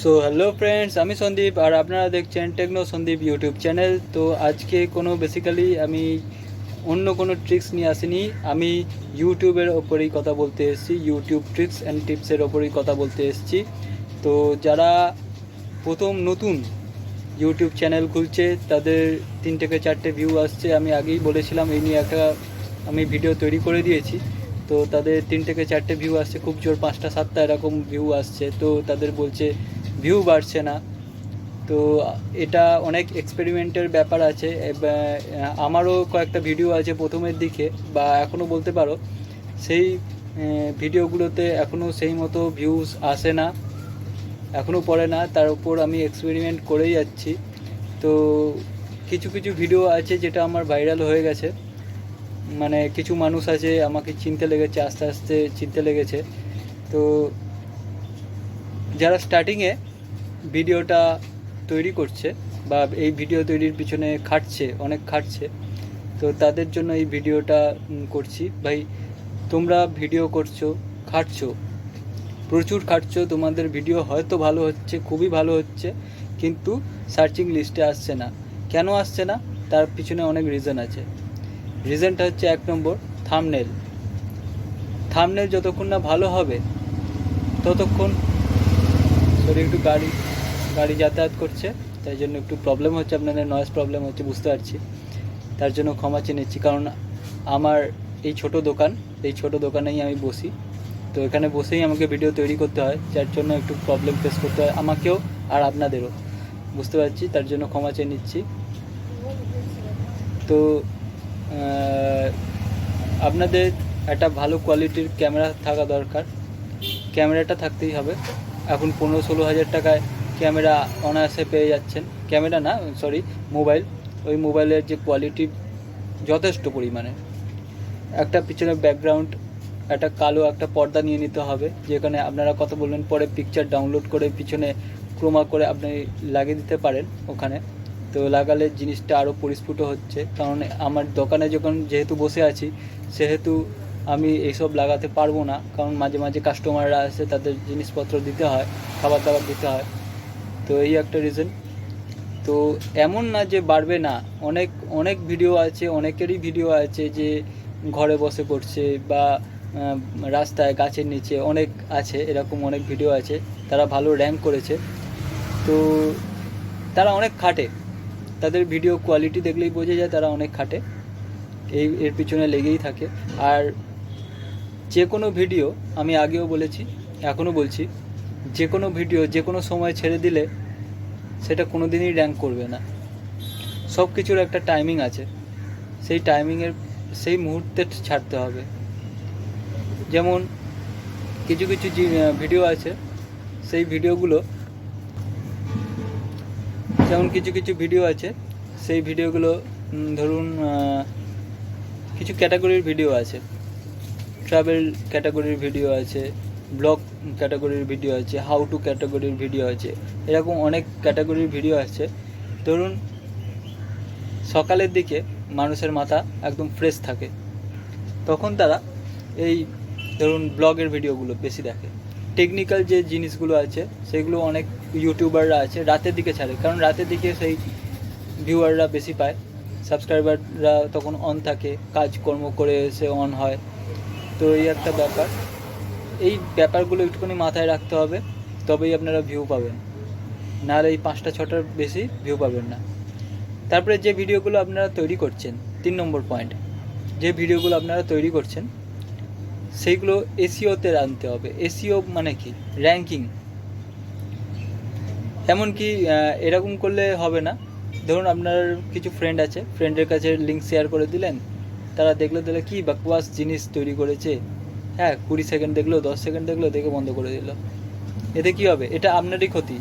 So hello friends आमी सन्दीप और आपनारा देखছেন टेक्नो सन्दीप यूट्यूब चैनल। तो आज के कोनो बेसिकली आमी अन्य कोनो ट्रिक्स निये आसिनी, आमी यूट्यूबर ओपरेई कथा बोलते एसेछि, यूट्यूब ट्रिक्स एंड टिप्सের ओपरेई कथा बोलते एसेछि। तो যারা प्रथम नतून यूट्यूब चैनल खुलছে তাদের 3 থেকে 4টে ভিউ আসছে। আমি আগেই বলেছিলাম এই নিয়ে একটা আমি ভিডিও তৈরি করে দিয়েছি। তো তাদের 3 থেকে 4টে ভিউ আসছে, খুব জোর 5টা 7টা এরকম ভিউ আসছে। তো তাদের বলছে ভিউ বাড়ছে না। তো এটা অনেক এক্সপেরিমেন্টের ব্যাপার আছে। আমারও কয়েকটা ভিডিও আছে প্রথমের দিকে বা এখনও বলতে পারো সেই ভিডিওগুলোতে এখনও সেই মতো ভিউজ আসে না, এখনও পড়ে না। তার উপর আমি এক্সপেরিমেন্ট করেই যাচ্ছি। তো কিছু কিছু ভিডিও আছে যেটা আমার ভাইরাল হয়ে গেছে, মানে কিছু মানুষ আছে আমাকে চিনতে লেগেছে, আস্তে আস্তে চিনতে লেগেছে। তো যারা স্টার্টিংয়ে ভিডিওটা তৈরি করছে বা এই ভিডিও তৈরির পিছনে খাটছে, অনেক খাটছে, তো তাদের জন্য এই ভিডিওটা করছি। ভাই তোমরা ভিডিও করছো, খাটছো, প্রচুর খাটছো, তোমাদের ভিডিও হয়তো ভালো হচ্ছে, খুবই ভালো হচ্ছে, কিন্তু সার্চিং লিস্টে আসছে না। কেন আসছে না? তার পিছনে অনেক রিজন আছে। রিজনটা হচ্ছে 1 নম্বর থাম্বনেল। থাম্বনেল যতক্ষণ না ভালো হবে ততক্ষণ, সরি একটু গাড়ি যাতায়াত করছে তাই জন্য একটু প্রবলেম হচ্ছে, আপনাদের নয়েজ প্রবলেম হচ্ছে বুঝতে পারছি, তার জন্য ক্ষমা চেয়ে নিচ্ছি। কারণ আমার এই ছোট দোকানেই আমি বসি, তো এখানে বসেই আমাকে ভিডিও তৈরি করতে হয়, যার জন্য একটু প্রবলেম ফেস করতে হয় আমাকেও আর আপনাদেরও, বুঝতে পারছি, তার জন্য ক্ষমা চেয়ে নিচ্ছি। তো আপনাদের একটা ভালো কোয়ালিটির ক্যামেরা থাকা দরকার, ক্যামেরাটা থাকতেই হবে। এখন 15-16 হাজার টাকায় ক্যামেরা অনায়াসে পেয়ে যাচ্ছেন, ক্যামেরা না সরি মোবাইল, ওই মোবাইলের যে কোয়ালিটি যথেষ্ট পরিমাণে। একটা পিছনে ব্যাকগ্রাউন্ড, একটা কালো একটা পর্দা নিয়ে নিতে হবে, যেখানে আপনারা কথা বলবেন, পরে পিকচার ডাউনলোড করে পিছনে ক্রোমা করে আপনি লাগিয়ে দিতে পারেন ওখানে। তো লাগালে জিনিসটা আরও পরিস্ফুট হচ্ছে। কারণ আমার দোকানে যখন যেহেতু বসে আছি সেহেতু আমি এইসব লাগাতে পারবো না, কারণ মাঝে মাঝে কাস্টমাররা আসে, তাদের জিনিসপত্র দিতে হয়, খাবার দাবার দিতে হয়। তো এই একটা রিজন। তো এমন না যে বাড়বে না, অনেক অনেক ভিডিও আছে, অনেকেরই ভিডিও আছে যে ঘরে বসে করছে বা রাস্তায় গাছের নিচে, অনেক আছে এরকম, অনেক ভিডিও আছে, তারা ভালো র্যাঙ্ক করেছে। তো তারা অনেক খাটে, তাদের ভিডিও কোয়ালিটি দেখলেই বোঝা যায় তারা অনেক খাটে, এর পিছনে লেগেই থাকে। আর যে কোনো ভিডিও, আমি আগেও বলেছি এখনও বলছি, যে কোনো ভিডিও যে কোনো সময় ছেড়ে দিলে সেটা কোনো দিনই র্যাঙ্ক করবে না। সব কিছুর একটা টাইমিং আছে, সেই টাইমিংয়ের সেই মুহূর্তে ছাড়তে হবে। যেমন কিছু কিছু ভিডিও আছে, সেই ভিডিওগুলো, যেমন কিছু কিছু ভিডিও আছে সেই ভিডিওগুলো ধরুন কিছু ক্যাটাগরির ভিডিও আছে, ট্রাভেল ক্যাটাগরির ভিডিও আছে, ব্লগ ক্যাটাগরির ভিডিও আছে, হাউ টু ক্যাটাগরির ভিডিও আছে, এরকম অনেক ক্যাটাগরির ভিডিও আছে। ধরুন সকালের দিকে মানুষের মাথা একদম ফ্রেশ থাকে, তখন তারা এই ধরুন ব্লগের ভিডিওগুলো বেশি দেখে। টেকনিক্যাল যে জিনিসগুলো আছে সেগুলো অনেক ইউটিউবাররা আছে রাতের দিকে ছাড়ে, কারণ রাতের দিকে সেই ভিউয়াররা বেশি পায়, সাবস্ক্রাইবাররা তখন অন থাকে, কাজকর্ম করে এসে অন হয়। তো এই একটা ব্যাপার, এই ব্যাপারগুলো একটুখানি মাথায় রাখতে হবে, তবেই আপনারা ভিউ পাবেন, নাহলে এই 5টা 6টার বেশি ভিউ পাবেন না। তারপরে যে ভিডিওগুলো আপনারা তৈরি করছেন, 3 নম্বর পয়েন্ট, যে ভিডিওগুলো আপনারা তৈরি করছেন সেইগুলো এসইওতে আনতে হবে। এসইও মানে কি? র্যাঙ্কিং। এমনকি এরকম করলে হবে না, ধরুন আপনার কিছু ফ্রেন্ড আছে, ফ্রেন্ডের কাছে লিঙ্ক শেয়ার করে দিলেন, তারা দেখলো কি বাকওয়াস জিনিস তৈরি করেছে, হ্যাঁ 20 সেকেন্ড দেখলো, 10 সেকেন্ড দেখলো, দেখে বন্ধ করে দিল। এতে কি হবে? এটা আপনারই ক্ষতি।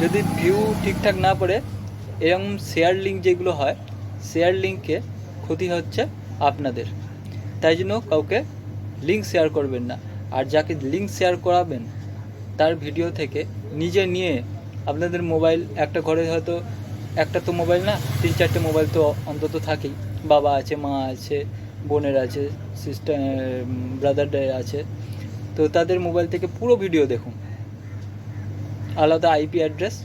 যদি ভিউ ঠিকঠাক না পড়ে, এরকম শেয়ার লিঙ্ক যেগুলো হয়, শেয়ার লিঙ্কে ক্ষতি হচ্ছে আপনাদের। তাই জন্য কাউকে লিঙ্ক শেয়ার করবেন না। আর যাকে লিঙ্ক শেয়ার করাবেন তার ভিডিও থেকে নিজে নিয়ে, আপনাদের মোবাইল একটা ঘরে হয়তো একটা তো মোবাইল না, 3-4টে মোবাইল তো অন্তত থাকেই, বাবা আছে, মা আছে, বোনের আছে, সিস্টার ব্রাদারদের আছে, তো তাদের মোবাইল থেকে পুরো ভিডিও দেখুন, আলাদা আইপি অ্যাড্রেস।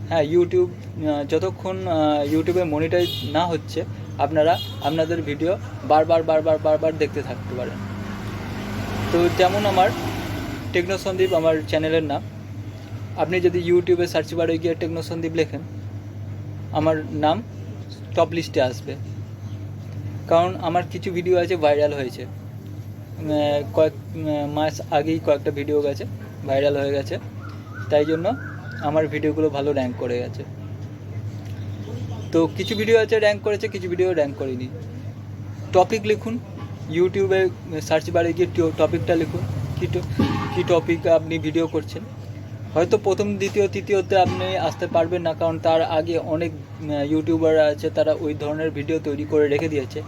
হ্যাঁ, ইউটিউব যতক্ষণ ইউটিউবে মনিটাইজ না হচ্ছে আপনারা আপনাদের ভিডিও বারবার দেখতে থাকতে পারেন। তো যেমন আমার টেকনো সন্দীপ আমার চ্যানেলের নাম, আপনি যদি ইউটিউবে সার্চ বারে গিয়ে টেকনো সন্দীপ লেখেন আমার নাম টপ লিস্টে আসবে। কারণ আমার কিছু ভিডিও আছে ভাইরাল হয়েছে, কয়েক মাস আগেই কয়েকটা ভিডিও গেছে ভাইরাল হয়ে গেছে, তাই জন্য আমার ভিডিওগুলো ভালো র্যাঙ্ক করে গেছে। তো কিছু ভিডিও আছে র্যাঙ্ক করেছে, কিছু ভিডিও র্যাঙ্ক করেনি। টপিক লিখুন, ইউটিউবে সার্চ বারে গিয়ে টপিকটা লিখুন, কী টপিক আপনি ভিডিও করছেন। হয়তো প্রথম দ্বিতীয় তৃতীয়তে আপনি আসতে পারবেন না, কারণ তার আগে অনেক ইউটিউবার আছে, তারা ওই ধরনের ভিডিও তৈরি করে রেখে দিয়েছে।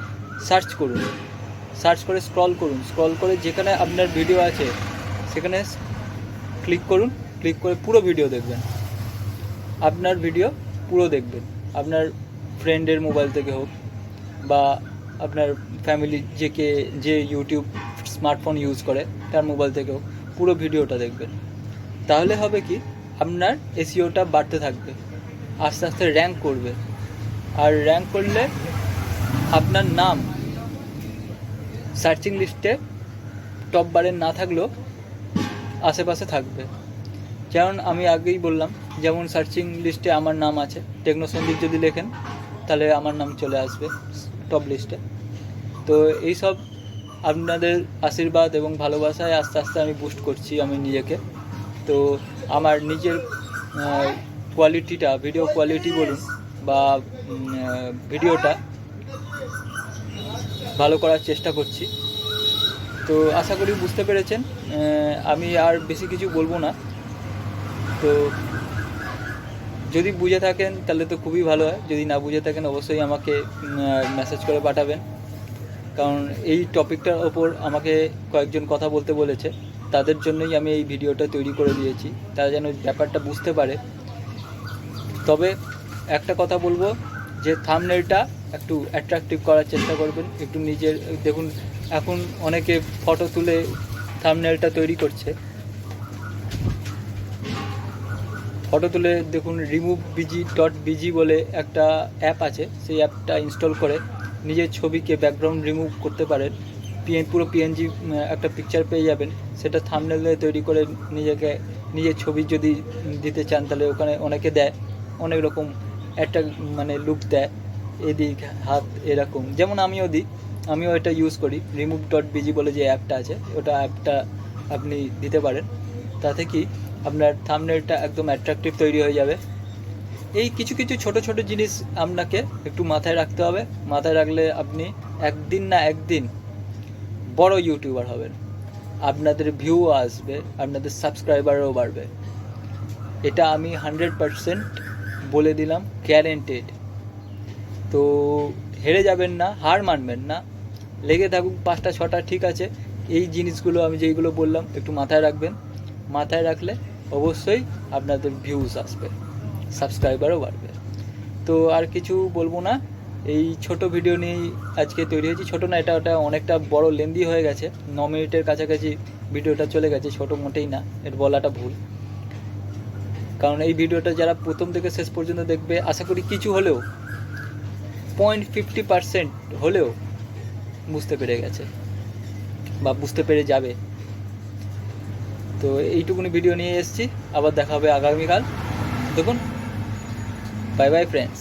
সার্চ করুন, সার্চ করে স্ক্রল করে যেখানে আপনার ভিডিও আছে সেখানে ক্লিক করুন, ক্লিক করে পুরো ভিডিও দেখবেন, আপনার ভিডিও পুরো দেখবেন। আপনার ফ্রেন্ডের মোবাইল থেকে হোক বা আপনার ফ্যামিলি যে ইউটিউব স্মার্টফোন ইউজ করে তার মোবাইল থেকে হোক, পুরো ভিডিওটা দেখবেন। তাহলে হবে কি, আপনার এসইওটা বাড়তে থাকবে, আস্তে আস্তে র্যাঙ্ক করবে। আর র্যাঙ্ক করলে আপনার নাম সার্চিং লিস্টে টপ বারের না থাকলেও আশেপাশে থাকবে। যেমন আমি আগেই বললাম, যেমন সার্চিং লিস্টে আমার নাম আছে, টেকনো সন্দীপ যদি লেখেন তাহলে আমার নাম চলে আসবে টপ লিস্টে। তো এইসব আপনাদের আশীর্বাদ এবং ভালোবাসায় আস্তে আস্তে আমি বুস্ট করছি আমি নিজেকে। তো আমার নিজের কোয়ালিটিটা, ভিডিও কোয়ালিটি বলুন বা ভিডিওটা ভালো করার চেষ্টা করছি। তো আশা করি বুঝতে পেরেছেন। আমি আর বেশি কিছু বলবো না। তো যদি বুঝে থাকেন তাহলে তো খুবই ভালো হয়, যদি না বুঝে থাকেন অবশ্যই আমাকে মেসেজ করে পাঠাবেন। কারণ এই টপিকটার ওপর আমাকে কয়েকজন কথা বলতে বলেছে, তাদের জন্যই আমি এই ভিডিওটা তৈরি করে দিয়েছি, তারা যেন ব্যাপারটা বুঝতে পারে। তবে একটা কথা বলবো যে থাম্বনেলটা একটু অ্যাট্রাকটিভ করার চেষ্টা করবেন, একটু নিজের দেখুন। এখন অনেকে ফটো তুলে থাম্বনেলটা তৈরি করছে, ফটো তুলে দেখুন remove.bg বলে একটা অ্যাপ আছে, সেই অ্যাপটা ইনস্টল করে নিজের ছবিকে ব্যাকগ্রাউন্ড রিমুভ করতে পারেন, পুরো পিএনজি একটা পিকচার পেয়ে যাবেন। সেটা থাম্বনেলে তৈরি করে নিজের ছবি যদি দিতে চান তাহলে ওখানে অনেকে দেয়, অনেক রকম একটা লুক দেয়, এদিক হাত এরকম, যেমন আমিও এটা ইউজ করি। remove.bg বলে যে অ্যাপটা আছে, অ্যাপটা আপনি দিতে পারেন, তাতে কি আপনার থাম্বনেলটা একদম অ্যাট্রাকটিভ তৈরি হয়ে যাবে। এই কিছু ছোট জিনিস আপনাকে একটু মাথায় রাখতে হবে, মাথায় রাখলে আপনি একদিন না একদিন বড় ইউটিউবার হবেন, আপনাদের ভিউ আসবে, আপনাদের সাবস্ক্রাইবারও বাড়বে। এটা আমি 100% বলে দিলাম, গ্যারেন্টেড। তো হেরে যাবেন না, হার মানবেন না, লেগে থাকুক 5টা 6টা, ঠিক আছে। এই জিনিসগুলো আমি যেইগুলো বললাম একটু মাথায় রাখবেন, মাথায় রাখলে অবশ্যই আপনাদের ভিউজ আসবে, সাবস্ক্রাইবারও বাড়বে। তো আর কিছু বলবো না, এই ছোট ভিডিও নিয়েই আজকে তৈরি হয়েছি। ছোটো না, ওটা অনেকটা বড় লেন্দি হয়ে গেছে, 9 মিনিটের কাছাকাছি ভিডিওটা চলে গেছে। ছোটো মোটেই না, এর বলাটা ভুল। কারণ এই ভিডিওটা যারা প্রথম থেকে শেষ পর্যন্ত দেখবে, আশা করি কিছু হলেও 0.50% হলেও বুঝতে পেরে গেছে বা বুঝতে পেরে যাবে। তো এইটুকুনি ভিডিও নিয়ে এসেছি, আবার দেখা হবে আগামীকাল। দেখুন, বাই বাই ফ্রেন্ডস।